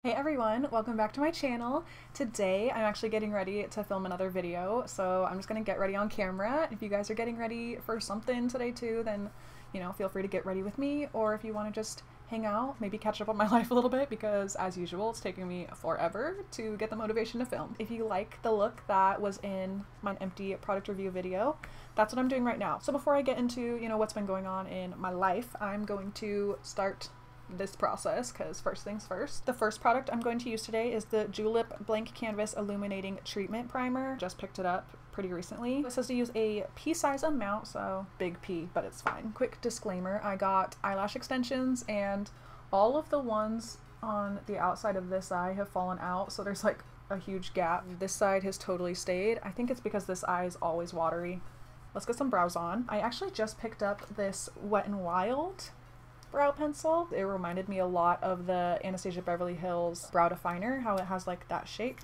Hey everyone, welcome back to my channel. Today I'm actually getting ready to film another video, so I'm just gonna get ready on camera. If you guys are getting ready for something today too, then feel free to get ready with me, or if you want to just hang out, maybe catch up on my life a little bit, because as usual it's taking me forever to get the motivation to film. If you like the look that was in my empty product review video, that's what I'm doing right now. So before I get into what's been going on in my life, I'm going to start this process, because first things first. The first product I'm going to use today is the Julep Blank Canvas Illuminating Treatment Primer. Just picked it up pretty recently. It says to use a pea-size amount, so big P, but it's fine. Quick disclaimer, I got eyelash extensions and all of the ones on the outside of this eye have fallen out, so there's like a huge gap. This side has totally stayed. I think it's because this eye is always watery. Let's get some brows on. I actually just picked up this Wet n Wild brow pencil. It reminded me a lot of the Anastasia Beverly Hills brow definer, how it has like that shape,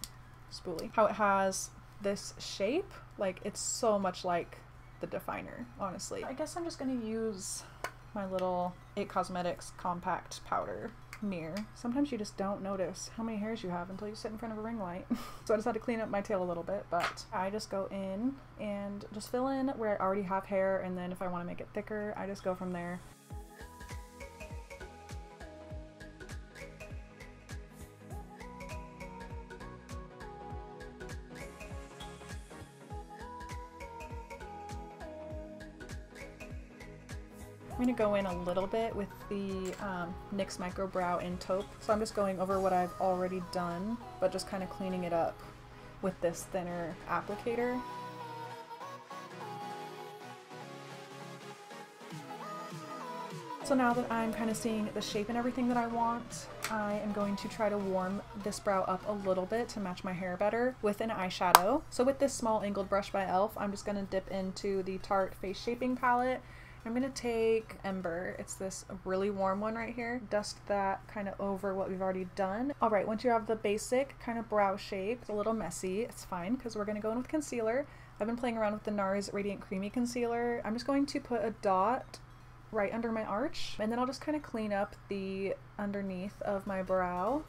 spoolie, how it has this shape, like it's so much like the definer, honestly. I guess I'm just gonna use my little It Cosmetics compact powder mirror. Sometimes you just don't notice how many hairs you have until you sit in front of a ring light. So I just had to clean up my tail a little bit, but I just go in and just fill in where I already have hair, and then if I want to make it thicker, I just go from there. I'm going to go in a little bit with the NYX Micro Brow in Taupe. So I'm just going over what I've already done, but just kind of cleaning it up with this thinner applicator. So now that I'm kind of seeing the shape and everything that I want, I am going to try to warm this brow up a little bit to match my hair better with an eyeshadow. So with this small angled brush by e.l.f., I'm just going to dip into the Tarte Face Shaping Palette. I'm going to take Ember, it's this really warm one right here, dust that kind of over what we've already done. Alright, once you have the basic kind of brow shape, it's a little messy, it's fine because we're going to go in with concealer. I've been playing around with the NARS Radiant Creamy Concealer. I'm just going to put a dot right under my arch, and then I'll just kind of clean up the underneath of my brow.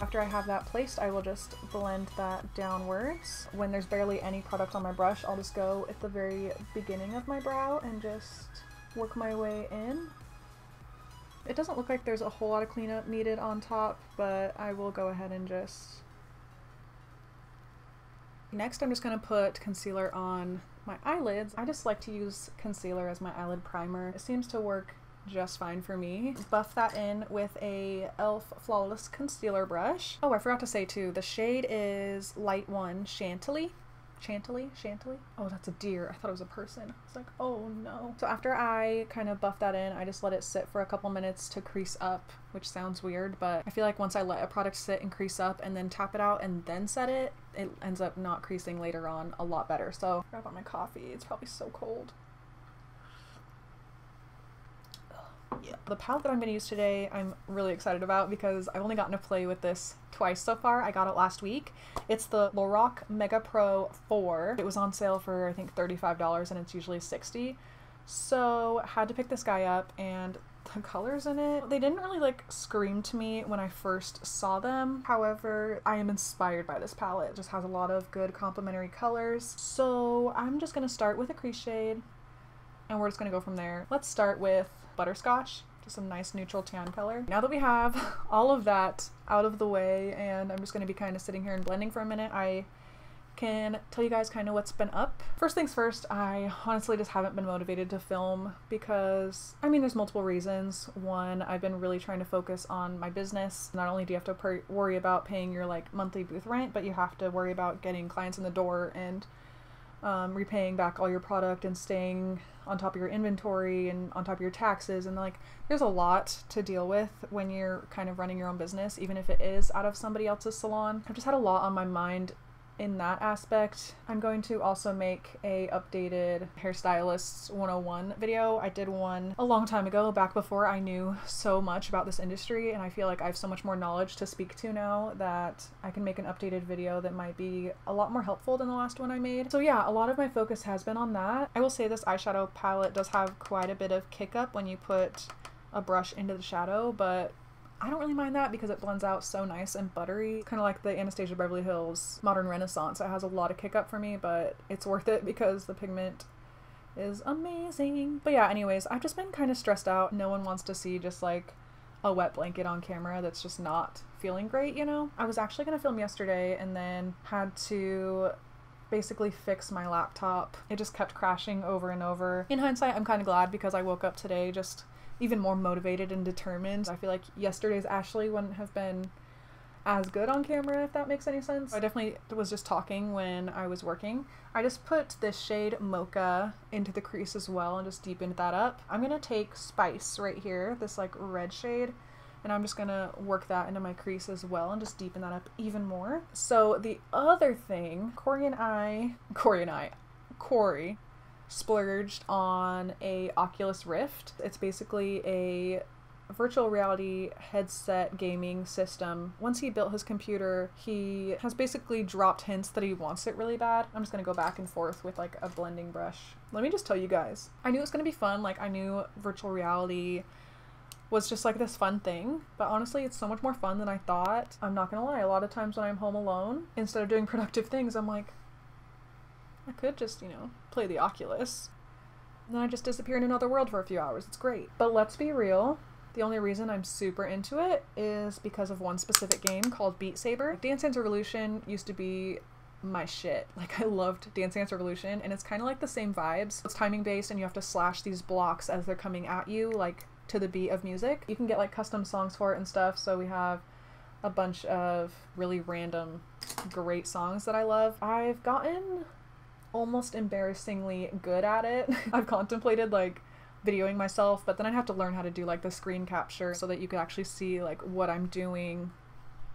After I have that placed, I will just blend that downwards. When there's barely any product on my brush, I'll just go at the very beginning of my brow and just work my way in. It doesn't look like there's a whole lot of cleanup needed on top, but I will go ahead and just... Next, I'm just going to put concealer on my eyelids. I just like to use concealer as my eyelid primer. It seems to work just fine for me. Buff that in with a e.l.f. Flawless Concealer brush. Oh, I forgot to say too, the shade is Light 1 Chantilly. Chantilly? Oh, that's a deer. I thought it was a person. It's like, oh no. So after I kind of buff that in, I just let it sit for a couple minutes to crease up, which sounds weird, but I feel like once I let a product sit and crease up and then tap it out and then set it, it ends up not creasing later on a lot better. So grab on my coffee. It's probably so cold. Yeah. The palette that I'm going to use today, I'm really excited about because I've only gotten to play with this twice so far. I got it last week. It's the Lorac Mega Pro 4. It was on sale for I think $35 and it's usually $60. So I had to pick this guy up, and the colors in it, they didn't really like scream to me when I first saw them. However, I am inspired by this palette. It just has a lot of good complementary colors. So I'm just going to start with a crease shade and we're just going to go from there. Let's start with Butterscotch, just some nice neutral tan color. Now that we have all of that out of the way, and I'm just going to be kind of sitting here and blending for a minute, I can tell you guys kind of what's been up. First things first, I honestly just haven't been motivated to film because, I mean, there's multiple reasons. One, I've been really trying to focus on my business. Not only do you have to worry about paying your like monthly booth rent, but you have to worry about getting clients in the door and repaying back all your product and staying on top of your inventory and on top of your taxes, and like there's a lot to deal with when you're kind of running your own business, even if it is out of somebody else's salon. I've just had a lot on my mind in that aspect. I'm going to also make a updated hairstylists 101 video. I did one a long time ago, back before I knew so much about this industry, and I feel like I have so much more knowledge to speak to now that I can make an updated video that might be a lot more helpful than the last one I made. So yeah, a lot of my focus has been on that. I will say this eyeshadow palette does have quite a bit of kick up when you put a brush into the shadow, but I don't really mind that because it blends out so nice and buttery. Kind of like the Anastasia Beverly Hills Modern Renaissance. It has a lot of kick up for me, but it's worth it because the pigment is amazing. But yeah, anyways, I've just been kind of stressed out. No one wants to see just like a wet blanket on camera that's just not feeling great, you know? I was actually gonna film yesterday and then had to basically fix my laptop. It just kept crashing over and over. In hindsight, I'm kind of glad because I woke up today just even more motivated and determined. I feel like yesterday's Ashley wouldn't have been as good on camera, if that makes any sense. I definitely was just talking when I was working. I just put this shade Mocha into the crease as well and just deepened that up. I'm gonna take Spice right here, this like red shade, and I'm just gonna work that into my crease as well and just deepen that up even more. So the other thing, Corey splurged on a Oculus Rift. It's basically a virtual reality headset gaming system. Once he built his computer, he has basically dropped hints that he wants it really bad. I'm just gonna go back and forth with like a blending brush. Let me just tell you guys, I knew it was gonna be fun. Like, I knew virtual reality was just like this fun thing, but honestly it's so much more fun than I thought. I'm not gonna lie, a lot of times when I'm home alone, instead of doing productive things, I'm like, I could just, you know, play the Oculus. And then I just disappear in another world for a few hours. It's great. But let's be real. The only reason I'm super into it is because of one specific game called Beat Saber. Dance Dance Revolution used to be my shit. Like, I loved Dance Dance Revolution, and it's kind of like the same vibes. It's timing based and you have to slash these blocks as they're coming at you, like to the beat of music. You can get like custom songs for it and stuff. So we have a bunch of really random great songs that I love. I've gotten almost embarrassingly good at it. I've contemplated like videoing myself, but then I'd have to learn how to do like the screen capture so that you could actually see like what I'm doing.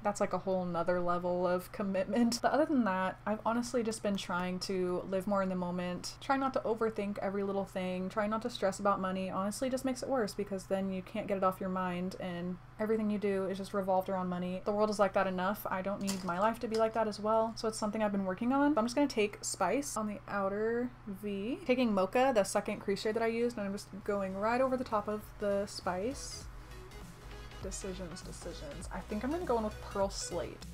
That's like a whole nother level of commitment. But other than that, I've honestly just been trying to live more in the moment, try not to overthink every little thing, try not to stress about money. Honestly, just makes it worse because then you can't get it off your mind and everything you do is just revolved around money. The world is like that enough. I don't need my life to be like that as well. So it's something I've been working on. But I'm just gonna take Spice on the outer V, taking Mocha, the second crease shade that I used, and I'm just going right over the top of the Spice. Decisions. I think I'm gonna go in with Pearl Slate.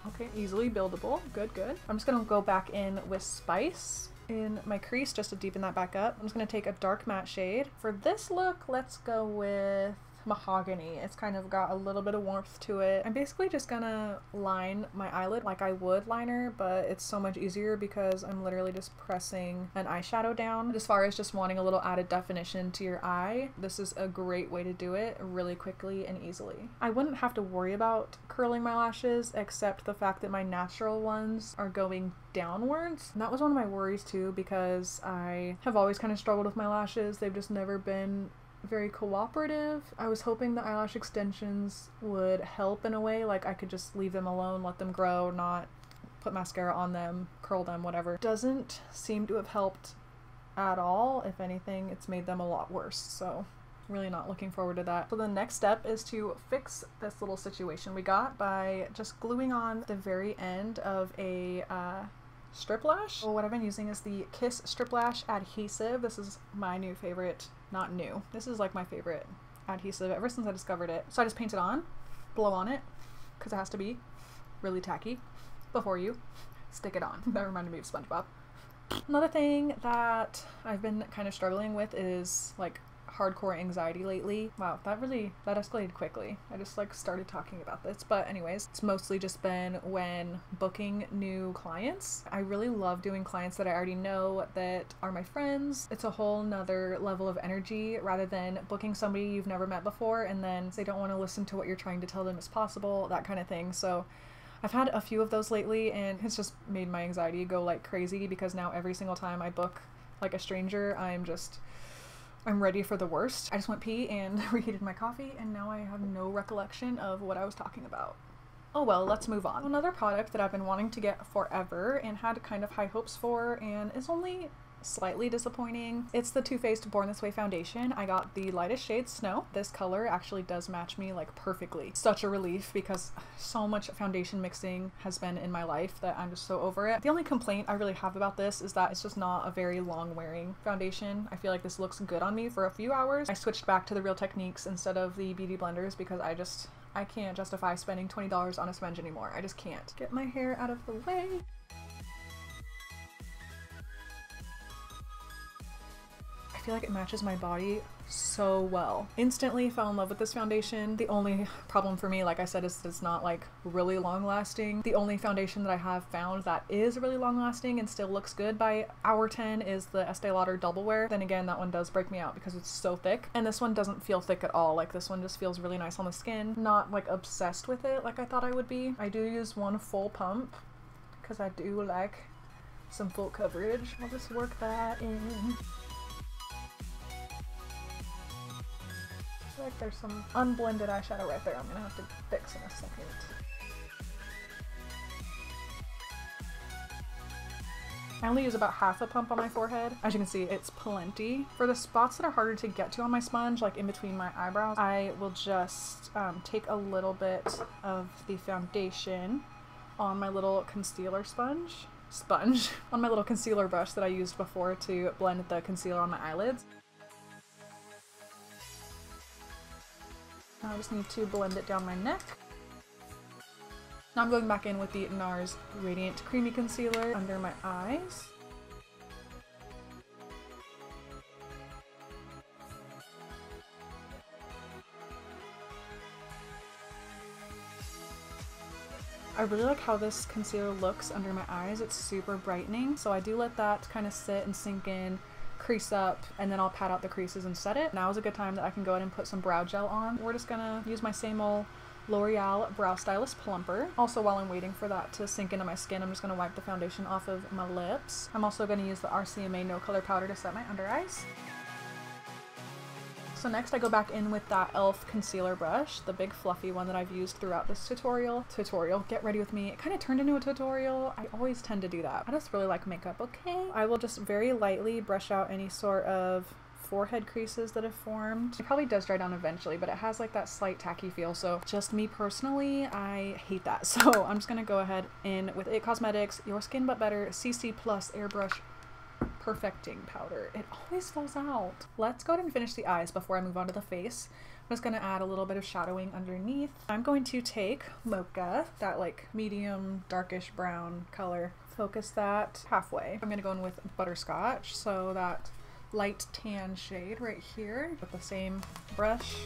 Okay, easily buildable. Good. I'm just gonna go back in with Spice in my crease just to deepen that back up. I'm just gonna take a dark matte shade. For this look, let's go with Mahogany. It's kind of got a little bit of warmth to it. I'm basically just gonna line my eyelid like I would liner, but it's so much easier because I'm literally just pressing an eyeshadow down. As far as just wanting a little added definition to your eye, this is a great way to do it really quickly and easily. I wouldn't have to worry about curling my lashes except the fact that my natural ones are going downwards. And that was one of my worries too, because I have always kind of struggled with my lashes. They've just never been very cooperative. I was hoping the eyelash extensions would help in a way, like I could just leave them alone, let them grow, not put mascara on them, curl them, whatever. Doesn't seem to have helped at all. If anything, it's made them a lot worse, so really not looking forward to that. So the next step is to fix this little situation we got by just gluing on the very end of a strip lash. So what I've been using is the Kiss Strip Lash Adhesive. This is my new favorite. Not new. This is like my favorite adhesive ever since I discovered it. So I just paint it on, blow on it, because it has to be really tacky before you stick it on. That reminded me of SpongeBob. Another thing that I've been kind of struggling with is like hardcore anxiety lately. Wow, that escalated quickly. I just like started talking about this, but anyways, it's mostly just been when booking new clients. I really love doing clients that I already know, that are my friends. It's a whole nother level of energy rather than booking somebody you've never met before and then they don't want to listen to what you're trying to tell them is possible, that kind of thing. So I've had a few of those lately and it's just made my anxiety go like crazy because now every single time I book like a stranger, I'm just I'm ready for the worst. I just went pee and reheated my coffee, and now I have no recollection of what I was talking about. Oh well, let's move on. Another product that I've been wanting to get forever and had kind of high hopes for and is only slightly disappointing. It's the Too Faced Born This Way foundation. I got the lightest shade Snow. This color actually does match me like perfectly. Such a relief because so much foundation mixing has been in my life that I'm just so over it. The only complaint I really have about this is that it's just not a very long wearing foundation. I feel like this looks good on me for a few hours. I switched back to the Real Techniques instead of the beauty blenders because I can't justify spending $20 on a sponge anymore. I just can't. Get my hair out of the way. I feel like it matches my body so well. Instantly fell in love with this foundation. The only problem for me, like I said, is it's not like really long lasting. The only foundation that I have found that is really long lasting and still looks good by hour 10 is the Estee Lauder Double Wear. Then again, that one does break me out because it's so thick. And this one doesn't feel thick at all. Like this one just feels really nice on the skin. Not like obsessed with it like I thought I would be. I do use one full pump because I do like some full coverage. I'll just work that in. Like there's some unblended eyeshadow right there I'm gonna have to fix in a second. I only use about half a pump on my forehead. As you can see, it's plenty. For the spots that are harder to get to on my sponge, like in between my eyebrows, I will just take a little bit of the foundation on my little concealer on my little concealer brush that I used before to blend the concealer on my eyelids. I just need to blend it down my neck. Now I'm going back in with the NARS Radiant Creamy Concealer under my eyes. I really like how this concealer looks under my eyes. It's super brightening, so I do let that kind of sit and sink in, crease up, and then I'll pat out the creases and set it. Now is a good time that I can go ahead and put some brow gel on. We're just gonna use my same old L'Oreal Brow Stylist Plumper. Also, while I'm waiting for that to sink into my skin, I'm just gonna wipe the foundation off of my lips. I'm also gonna use the RCMA No Color Powder to set my under eyes. So next I go back in with that e.l.f. concealer brush, the big fluffy one that I've used throughout this tutorial. Get ready with me. It kind of turned into a tutorial. I always tend to do that. I just really like makeup, okay? I will just very lightly brush out any sort of forehead creases that have formed. It probably does dry down eventually, but it has like that slight tacky feel, so just me personally, I hate that. So I'm just gonna go ahead in with IT Cosmetics Your Skin But Better CC Plus Airbrush Perfecting Powder. It always falls out. Let's go ahead and finish the eyes before I move on to the face. I'm just gonna add a little bit of shadowing underneath. I'm going to take Mocha, that like medium darkish brown color, focus that halfway. I'm gonna go in with Butterscotch, so that light tan shade right here with the same brush.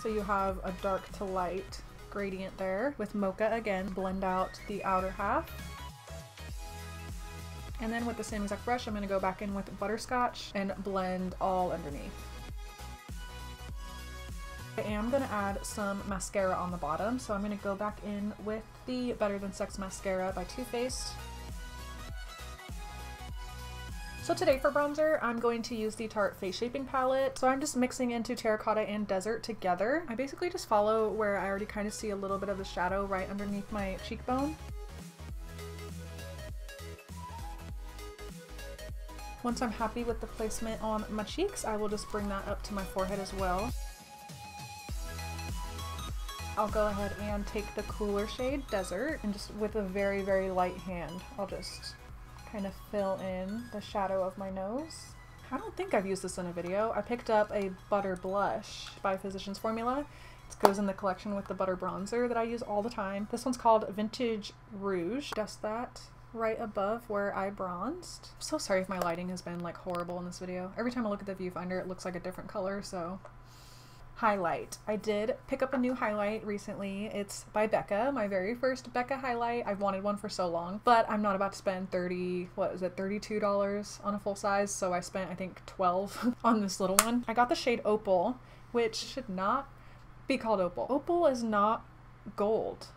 So you have a dark to light gradient there. With Mocha again, blend out the outer half. And then with the same exact brush, I'm going to go back in with Butterscotch and blend all underneath. I am going to add some mascara on the bottom, so I'm going to go back in with the Better Than Sex Mascara by Too Faced. So today for bronzer, I'm going to use the Tarte Face Shaping Palette. So I'm just mixing into Terracotta and Desert together. I basically just follow where I already kind of see a little bit of the shadow right underneath my cheekbone. Once I'm happy with the placement on my cheeks, I will just bring that up to my forehead as well. I'll go ahead and take the cooler shade, Desert, and just with a very, very light hand, I'll just kind of fill in the shadow of my nose. I don't think I've used this in a video. I picked up a butter blush by Physicians Formula. It goes in the collection with the butter bronzer that I use all the time. This one's called Vintage Rouge. Just that right above where I bronzed. I'm so sorry if my lighting has been like horrible in this video. Every time I look at the viewfinder, it looks like a different color, so. Highlight. I did pick up a new highlight recently. It's by Becca, my very first Becca highlight. I've wanted one for so long, but I'm not about to spend $32 on a full size, so I spent I think $12 on this little one. I got the shade Opal, which should not be called Opal. Opal is not gold.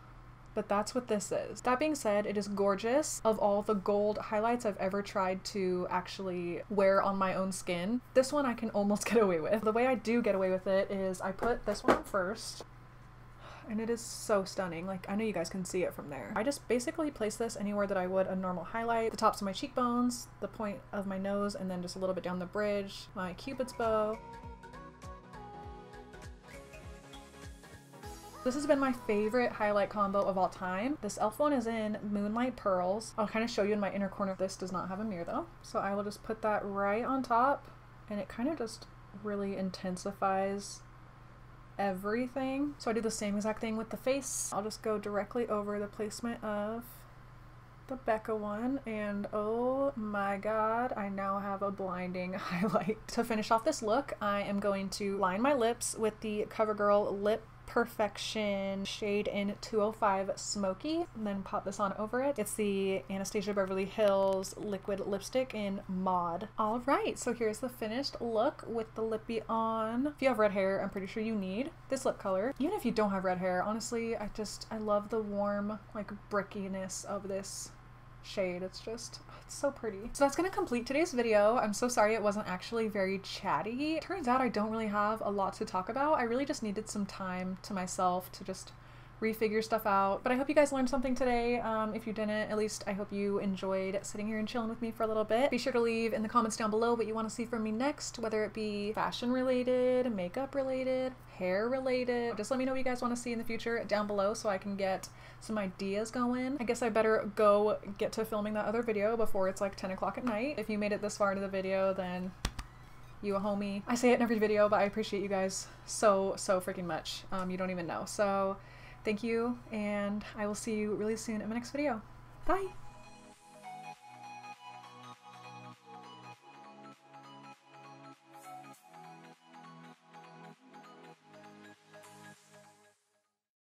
but that's what this is. That being said, it is gorgeous. Of all the gold highlights I've ever tried to actually wear on my own skin, this one I can almost get away with. The way I do get away with it is I put this one on first, and it is so stunning. Like, I know you guys can see it from there. I just basically place this anywhere that I would a normal highlight. The tops of my cheekbones, the point of my nose, and then just a little bit down the bridge, my cupid's bow. This has been my favorite highlight combo of all time. This e.l.f. one is in Moonlight Pearls. I'll kind of show you in my inner corner. This does not have a mirror though. So I will just put that right on top, and it kind of just really intensifies everything. So I do the same exact thing with the face. I'll just go directly over the placement of the Becca one, and oh my god, I now have a blinding highlight. To finish off this look, I am going to line my lips with the CoverGirl Lip Perfection shade in 205 Smoky, and then pop this on over it. It's the Anastasia Beverly Hills liquid lipstick in Maud. All right, so here's the finished look with the lippy on. If you have red hair, I'm pretty sure you need this lip color. Even if you don't have red hair, honestly, I love the warm, like, brickiness of this shade. It's so pretty. So that's gonna complete today's video. I'm so sorry it wasn't actually very chatty. Turns out I don't really have a lot to talk about. I really just needed some time to myself to just refigure stuff out. But I hope you guys learned something today. If you didn't, at least I hope you enjoyed sitting here and chilling with me for a little bit. Be sure to leave in the comments down below what you want to see from me next, whether it be fashion related, makeup related, hair related. Just let me know what you guys want to see in the future down below so I can get some ideas going. I guess I better go get to filming that other video before it's like 10 o'clock at night. If you made it this far into the video, then you a homie. I say it in every video, but I appreciate you guys so freaking much. You don't even know. So thank you, and I will see you really soon in my next video. Bye!